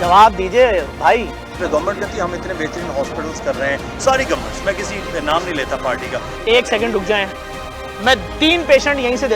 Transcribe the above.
जवाब दीजिए भाई। गवर्नमेंट कहती है हम इतने बेहतरीन हॉस्पिटल्स कर रहे हैं, सारी गवर्नमेंट्स, मैं किसी नाम नहीं लेता पार्टी का। एक सेकंड रुक जाएं, मैं 3 पेशेंट यहीं से